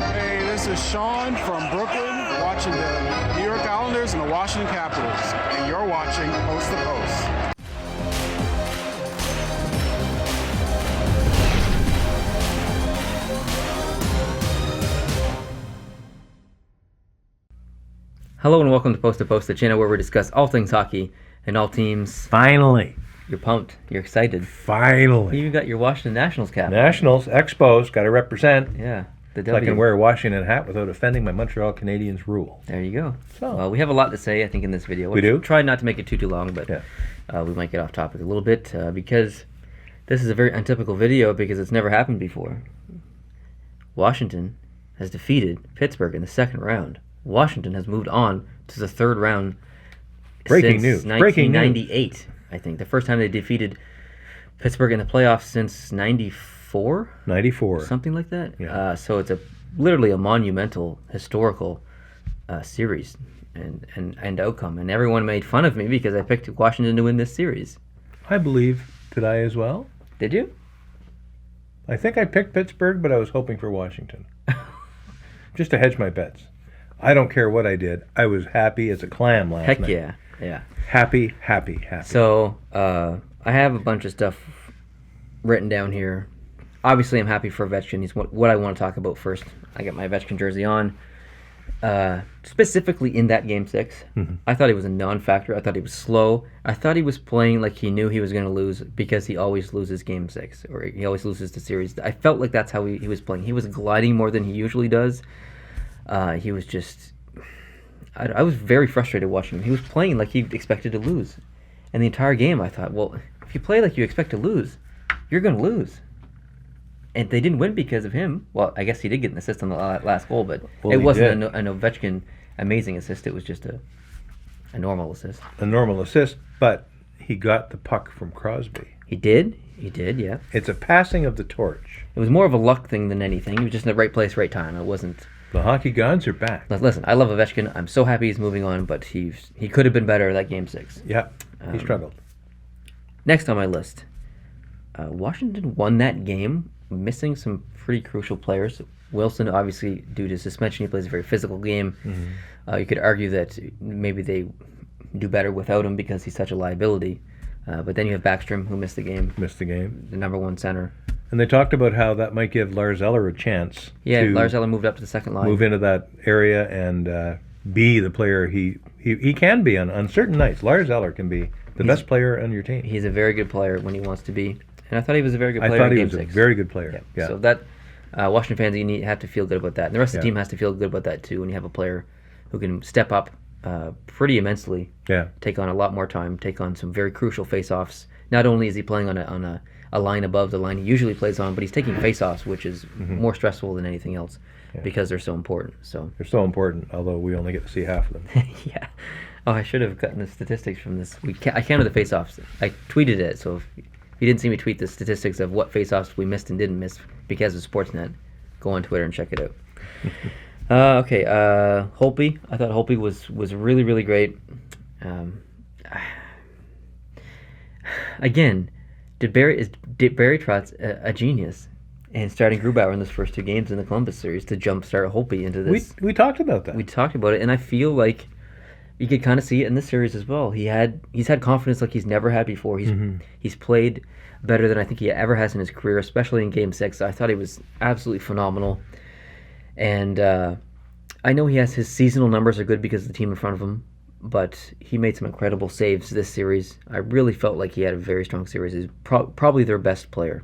Hey, this is Sean from Brooklyn, watching the New York Islanders and the Washington Capitals, and you're watching Post to Post. Hello and welcome to Post, the channel where we discuss all things hockey and all teams. Finally. You're pumped. You're excited. Finally. You even got your Washington Nationals cap. Nationals, Expos, got to represent. Yeah. The So I W. can wear a Washington hat without offending my Montreal Canadiens rule. There you go. So. Well, we have a lot to say, I think, in this video. We do? Try not to make it too long, but we might get off topic a little bit because this is a very untypical video because it's never happened before. Washington has defeated Pittsburgh in the second round. Washington has moved on to the third round Breaking since news. Breaking 1998, I think. The first time they defeated Pittsburgh in the playoffs since 94? 94. Something like that. Yeah. So it's literally a monumental, historical series and outcome. And everyone made fun of me because I picked Washington to win this series. I believe, did I as well? Did you? I think I picked Pittsburgh, but I was hoping for Washington. Just to hedge my bets. I don't care what I did. I was happy as a clam last night. Heck yeah. Yeah. Happy. So I have a bunch of stuff written down here. Obviously, I'm happy for Ovechkin. He's what I want to talk about first. I got my Ovechkin jersey on. Specifically in that Game 6, I thought he was a non-factor. I thought he was slow. I thought he was playing like he knew he was going to lose because he always loses Game 6, or he always loses the series. I felt like that's how he was playing. He was gliding more than he usually does. He was just... I was very frustrated watching him. He was playing like he expected to lose. And the entire game, I thought, well, if you play like you expect to lose, you're going to lose. And they didn't win because of him. Well, I guess he did get an assist on the last goal, but it wasn't an Ovechkin amazing assist. It was just a normal assist. A normal assist, but he got the puck from Crosby. He did, yeah. It's a passing of the torch. It was more of a luck thing than anything. He was just in the right place, right time. It wasn't... The hockey gods are back. Listen, I love Ovechkin. I'm so happy he's moving on, but he could have been better that Game 6. Yeah, he struggled. Next on my list, Washington won that game, missing some pretty crucial players. Wilson, obviously, due to suspension, he plays a very physical game. You could argue that maybe they do better without him because he's such a liability. But then you have Backstrom, who missed the game. The number one center. And they talked about how that might give Lars Eller a chance to Lars Eller moved up to the second line. Move into that area and be the player he can be on certain nights. Lars Eller can be the best player on your team. He's a very good player when he wants to be. And I thought he was a very good player I thought in he Game was 6. a very good player. Yeah. So that Washington fans, have to feel good about that. And the rest of the team has to feel good about that too when you have a player who can step up pretty immensely, take on a lot more time, take on some very crucial face-offs. Not only is he playing on a line above the line he usually plays on, but he's taking face-offs, which is more stressful than anything else because they're so important. So they're so important, although we only get to see half of them. Yeah. Oh, I should have gotten the statistics from this. I counted the face-offs. I tweeted it, so if you didn't see me tweet the statistics of what face-offs we missed and didn't miss because of Sportsnet, go on Twitter and check it out. Okay, Holtby. I thought Holtby was really, really great. Again, did Barry Trotz a genius in starting Grubauer in those first two games in the Columbus series to jumpstart Holtby into this? We talked about that. We talked about it, and I feel like you could kind of see it in this series as well. He's had confidence like he's never had before. He's played better than I think he ever has in his career, especially in Game 6. I thought he was absolutely phenomenal. And I know his seasonal numbers are good because of the team in front of him, but he made some incredible saves this series. I really felt like he had a very strong series. He's probably their best player.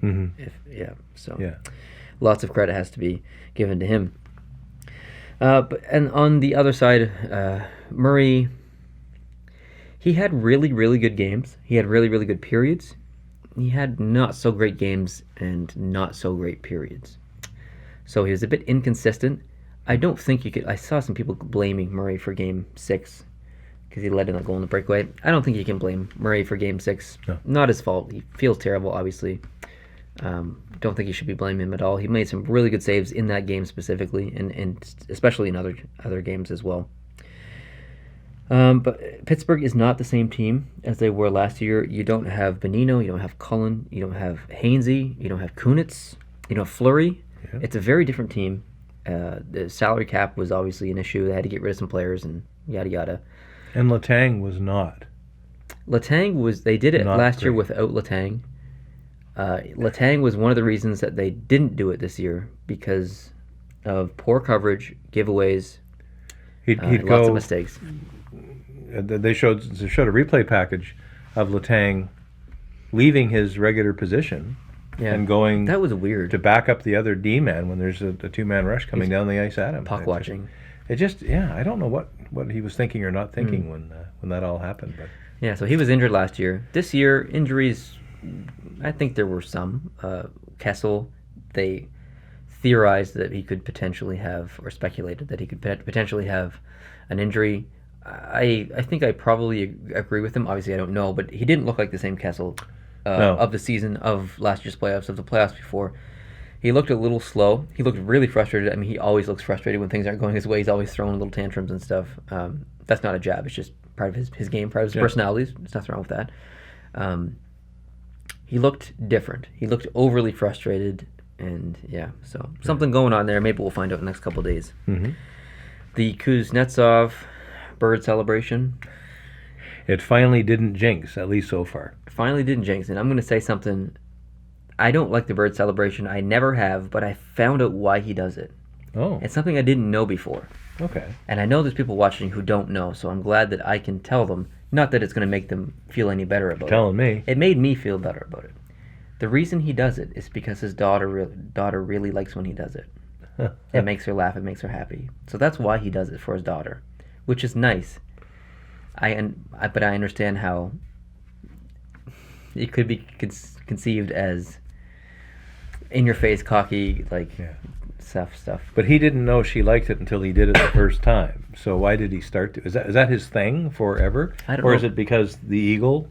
Lots of credit has to be given to him. And on the other side, Murray, he had really, really good games. He had really, really good periods. He had not so great games and not so great periods. So he was a bit inconsistent. I don't think you could... I saw some people blaming Murray for Game 6 because he let in a goal in the breakaway. I don't think you can blame Murray for Game 6. No. Not his fault. He feels terrible, obviously. Don't think you should be blaming him at all. He made some really good saves in that game specifically, and especially in other games as well. But Pittsburgh is not the same team as they were last year. You don't have Bonino, you don't have Cullen, you don't have Hainsey, you don't have Kunitz, you don't have Fleury. Yeah. It's a very different team, The salary cap was obviously an issue. They had to get rid of some players and yada yada. And Letang was not. They did it Not last year great. without Letang. Letang was one of the reasons that they didn't do it this year because of poor coverage, giveaways, He'd lots go. of mistakes. They showed a replay package of Letang leaving his regular position Yeah, and going that was weird. to back up the other D-man when there's a two-man rush coming He's down the ice at him. Puck watching. It just, I don't know what he was thinking or not thinking when that all happened. But Yeah, so he was injured last year. This year, injuries, I think there were some. Kessel, they theorized that he could potentially have, or speculated that he could potentially have an injury. I think I probably agree with him. Obviously, I don't know, but he didn't look like the same Kessel No. of the season, of last year's playoffs, of the playoffs before. He looked a little slow. He looked really frustrated. I mean, he always looks frustrated when things aren't going his way. He's always throwing little tantrums and stuff. That's not a jab. It's just part of his game, part of his personality. There's nothing wrong with that. He looked different. He looked overly frustrated, and so something going on there. Maybe we'll find out in the next couple of days. Mhm. The Kuznetsov bird celebration it finally didn't jinx, at least so far. finally didn't jinx, and I'm going to say something. I don't like the bird celebration. I never have, but I found out why he does it. Oh, It's something I didn't know before. okay. And I know there's people watching who don't know, so I'm glad that I can tell them. Not that it's going to make them feel any better about Telling me. it. It made me feel better about it. The reason he does it is because his daughter really likes when he does it. It makes her laugh. It makes her happy. So that's why he does it for his daughter, which is nice. But I understand how it could be conceived as in-your-face, cocky, stuff. But he didn't know she liked it until he did it the first time. So why did he start to? Is that his thing forever? I don't or know. is it because the eagle?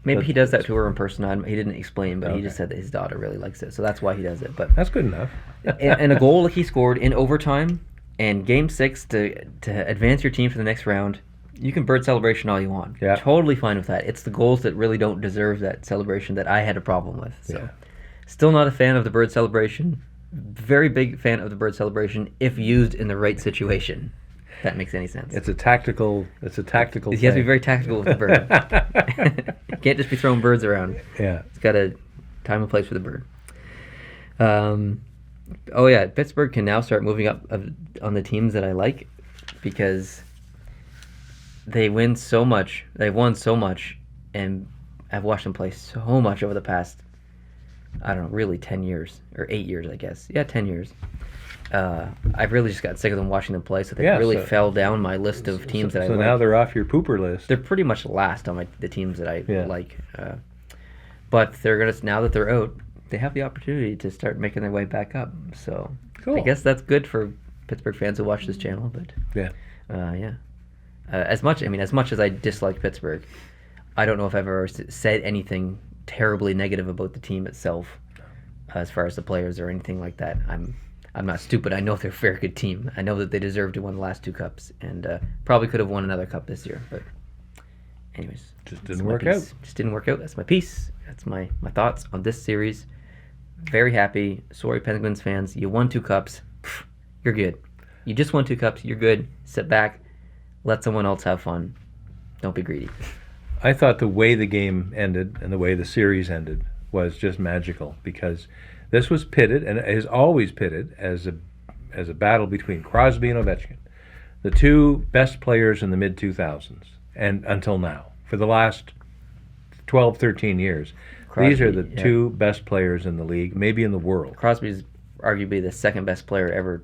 Maybe he does that to her in person. He didn't explain, but he Okay. just said that his daughter really likes it, so that's why he does it. But That's good enough. and a goal he scored in overtime and Game 6 to advance your team to the next round, you can bird celebration all you want. Yeah. Totally fine with that. It's the goals that really don't deserve that celebration that I had a problem with. So, Yeah. still not a fan of the bird celebration. Very big fan of the bird celebration if used in the right situation. If that makes any sense. It's a tactical. You have to be very tactical with the bird. You can't just be throwing birds around. Yeah. It's got a time and place for the bird. Pittsburgh can now start moving up on the teams that I like because they win so much. They've won so much, and I've watched them play so much over the past, I don't know, really 10 years, or 8 years, I guess. Yeah, 10 years. I've really just got sick of them watching them play, so they really fell down my list of teams that I like. So now they're off your pooper list. They're pretty much last on the teams that I Yeah. like. But they're gonna, now that they're out, they have the opportunity to start making their way back up. So Cool. I guess that's good for Pittsburgh fans who watch this channel. But Yeah. as much as I dislike Pittsburgh, I don't know if I've ever said anything terribly negative about the team itself, as far as the players or anything like that. I'm not stupid. I know they're a very good team. I know that they deserve to win the last 2 cups, and probably could have won another cup this year. But anyways, Just that's didn't my work piece. out. Just didn't work out. That's my piece. That's my thoughts on this series. Very happy. Sorry, Penguins fans. You won 2 cups. Pfft, you're good. You just won 2 cups. You're good. Sit back. Let someone else have fun. Don't be greedy. I thought the way the game ended and the way the series ended was just magical because this was pitted and is always pitted as a battle between Crosby and Ovechkin, the 2 best players in the mid-2000s and until now. For the last 12, 13 years, these are the Crosby, 2 best players in the league, maybe in the world. Crosby's arguably the second best player ever.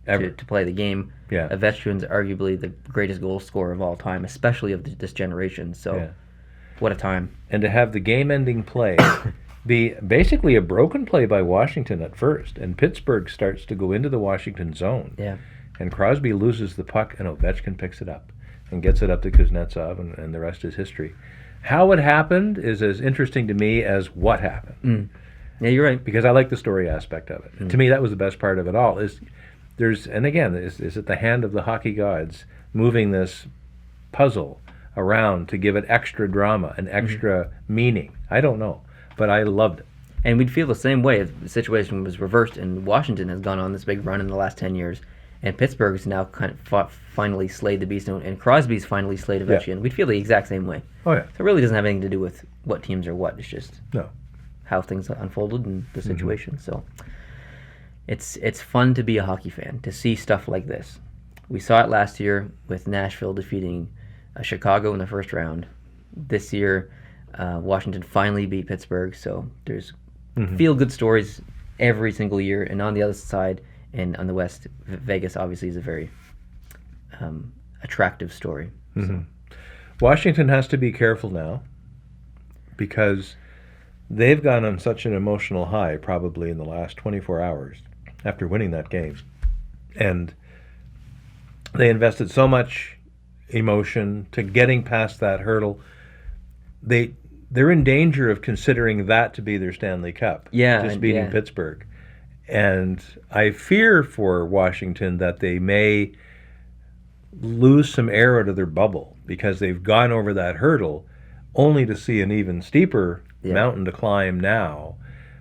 To play the game. Yeah. Ovechkin's arguably the greatest goal scorer of all time, especially of this generation. So, Yeah. what a time. And to have the game-ending play be basically a broken play by Washington at first, and Pittsburgh starts to go into the Washington zone. Yeah. And Crosby loses the puck, and Ovechkin picks it up and gets it up to Kuznetsov, and the rest is history. How it happened is as interesting to me as what happened. Yeah, you're right. Because I like the story aspect of it. To me, that was the best part of it all. Is it the hand of the hockey gods moving this puzzle around to give it extra drama and extra meaning? I don't know, but I loved it. And we'd feel the same way if the situation was reversed and Washington has gone on this big run in the last 10 years and Pittsburgh's now kind of finally slayed the beast and Crosby's finally slayed Ovechkin. We'd feel the exact same way. Oh, yeah. So it really doesn't have anything to do with what teams are what. It's just No. how things unfolded and the situation. So it's fun to be a hockey fan, to see stuff like this. We saw it last year with Nashville defeating Chicago in the first round. This year, Washington finally beat Pittsburgh. So there's feel-good stories every single year. And on the other side, and on the West, Vegas obviously is a very attractive story. So. Washington has to be careful now because they've gone on such an emotional high probably in the last 24 hours after winning that game. And they invested so much emotion to getting past that hurdle. They're in danger of considering that to be their Stanley Cup. Just beating Pittsburgh. And I fear for Washington that they may lose some air out of their bubble because they've gone over that hurdle only to see an even steeper mountain to climb now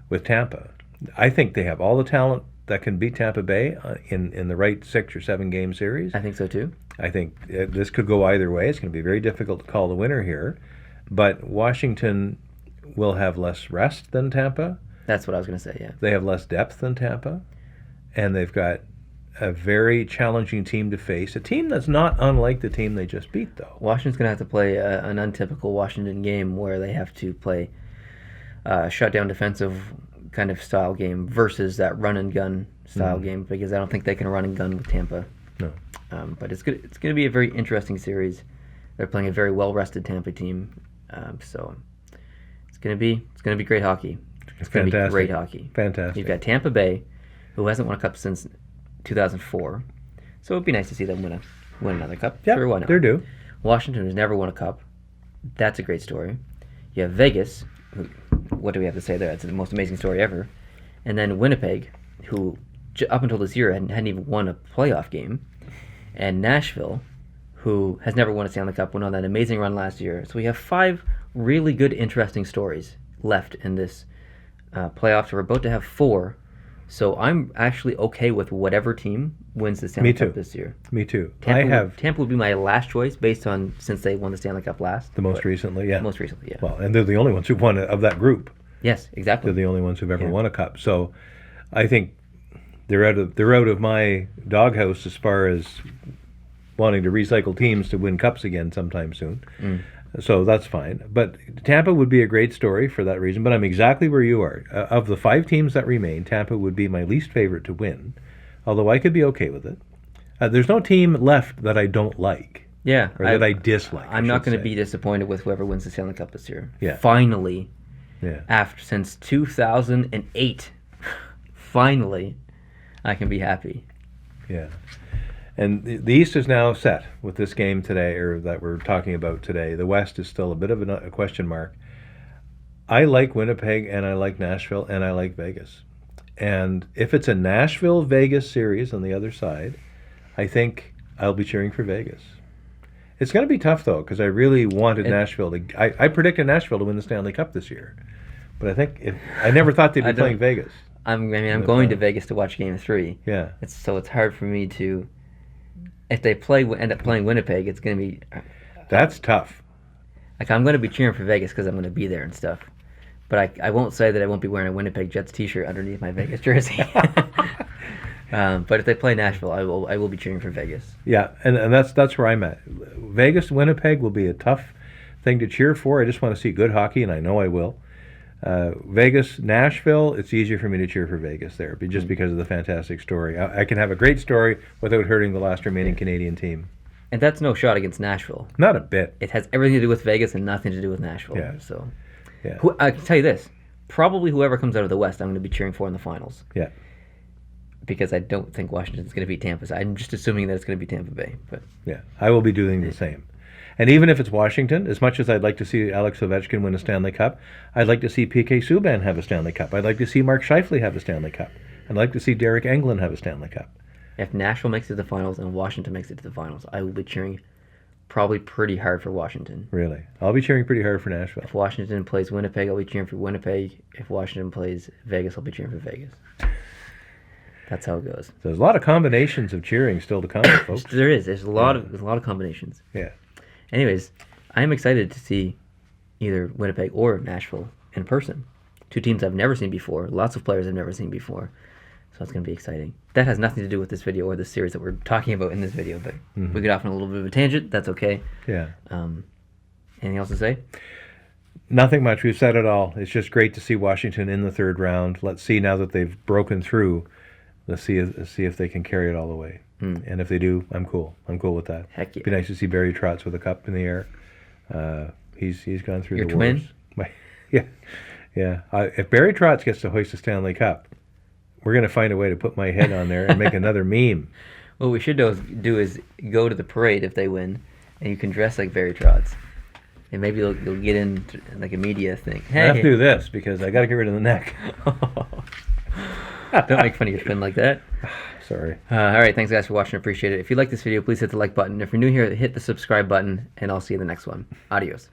with Tampa. I think they have all the talent that can beat Tampa Bay in the right 6 or 7 game series. I think so too. I think this could go either way. It's going to be very difficult to call the winner here. But Washington will have less rest than Tampa. That's what I was going to say, yeah. They have less depth than Tampa. And they've got a very challenging team to face. A team that's not unlike the team they just beat, though. Washington's going to have to play an untypical Washington game where they have to play a shutdown defensive kind of style game versus that run and gun style game, because I don't think they can run and gun with Tampa. No. But it's going to be a very interesting series. They're playing a very well-rested Tampa team. So it's going to be great hockey. It's going to be great hockey. Fantastic. You've got Tampa Bay, who hasn't won a cup since 2004. So it'd be nice to see them win another cup. Yeah, sure, why not? they're due. Washington has never won a cup. That's a great story. You have Vegas. What do we have to say there? That's the most amazing story ever. And then Winnipeg, who up until this year hadn't even won a playoff game. And Nashville, who has never won a Stanley Cup, went on that amazing run last year. So we have 5 really good, interesting stories left in this playoffs. We're about to have 4. So I'm actually okay with whatever team wins the Stanley Cup this year. Me too. Tampa would be my last choice based on since they won the Stanley Cup last. Most recently, yeah. Most recently, yeah. Well, and they're the only ones who've won of that group. Yes, exactly. They're the only ones who've ever won a cup. So I think they're out of my doghouse as far as wanting to recycle teams to win cups again sometime soon. So that's fine. But Tampa would be a great story for that reason. But I'm exactly where you are. Of the 5 teams that remain, Tampa would be my least favorite to win, although I could be okay with it. There's no team left that I don't like. Yeah. Or that I dislike. I'm not going to be disappointed with whoever wins the Stanley Cup this year. Yeah. Finally. Yeah. Since 2008, finally, I can be happy. Yeah. And the East is now set with this game today, or that we're talking about today. The West is still a bit of a question mark. I like Winnipeg, and I like Nashville, and I like Vegas. And if it's a Nashville-Vegas series on the other side, I think I'll be cheering for Vegas. It's going to be tough, though, because I really wanted Nashville to... I predicted Nashville to win the Stanley Cup this year. But I think... I never thought they'd be playing Vegas. I'm going to Vegas to watch Game 3. Yeah. It's hard for me to... If they end up playing Winnipeg, it's going to be... That's tough. Like, I'm going to be cheering for Vegas because I'm going to be there and stuff. But I won't say that I won't be wearing a Winnipeg Jets t-shirt underneath my Vegas jersey. But if they play Nashville, I will be cheering for Vegas. Yeah, and that's where I'm at. Vegas, Winnipeg will be a tough thing to cheer for. I just want to see good hockey, and I know I will. Vegas, Nashville, it's easier for me to cheer for Vegas there, just because of the fantastic story. I can have a great story without hurting the last remaining Canadian team. And that's no shot against Nashville. Not a bit. It has everything to do with Vegas and nothing to do with Nashville. Yeah. So, yeah. I can tell you this. Probably whoever comes out of the West, I'm going to be cheering for in the finals. Yeah. Because I don't think Washington's going to beat Tampa. So I'm just assuming that it's going to be Tampa Bay. But yeah, I will be doing the same. And even if it's Washington, as much as I'd like to see Alex Ovechkin win a Stanley Cup, I'd like to see P.K. Subban have a Stanley Cup. I'd like to see Mark Scheifele have a Stanley Cup. I'd like to see Derek Englund have a Stanley Cup. If Nashville makes it to the finals and Washington makes it to the finals, I will be cheering probably pretty hard for Washington. Really? I'll be cheering pretty hard for Nashville. If Washington plays Winnipeg, I'll be cheering for Winnipeg. If Washington plays Vegas, I'll be cheering for Vegas. That's how it goes. So there's a lot of combinations of cheering still to come, folks. There is. There's a lot of combinations. Yeah. Anyways, I'm excited to see either Winnipeg or Nashville in person. Two teams I've never seen before. Lots of players I've never seen before. So it's going to be exciting. That has nothing to do with this video or the series that we're talking about in this video, but we get off on a little bit of a tangent. That's okay. Yeah. Anything else to say? Nothing much. We've said it all. It's just great to see Washington in the third round. Let's see now that they've broken through. Let's see if they can carry it all the way. And if they do, I'm cool. I'm cool with that. Heck yeah. It'd be nice to see Barry Trotz with a cup in the air. He's gone through Your the twin? wars. Yeah. If Barry Trotz gets to hoist the Stanley Cup, we're going to find a way to put my head on there and make another meme. What we should do is go to the parade if they win, and you can dress like Barry Trotz. And maybe you'll get in like a media thing. I have to do this because I got to get rid of the neck. Don't make fun of your twin like that. Sorry. All right, thanks guys for watching. Appreciate it. If you like this video, please hit the like button. If you're new here, hit the subscribe button, and I'll see you in the next one. Adios.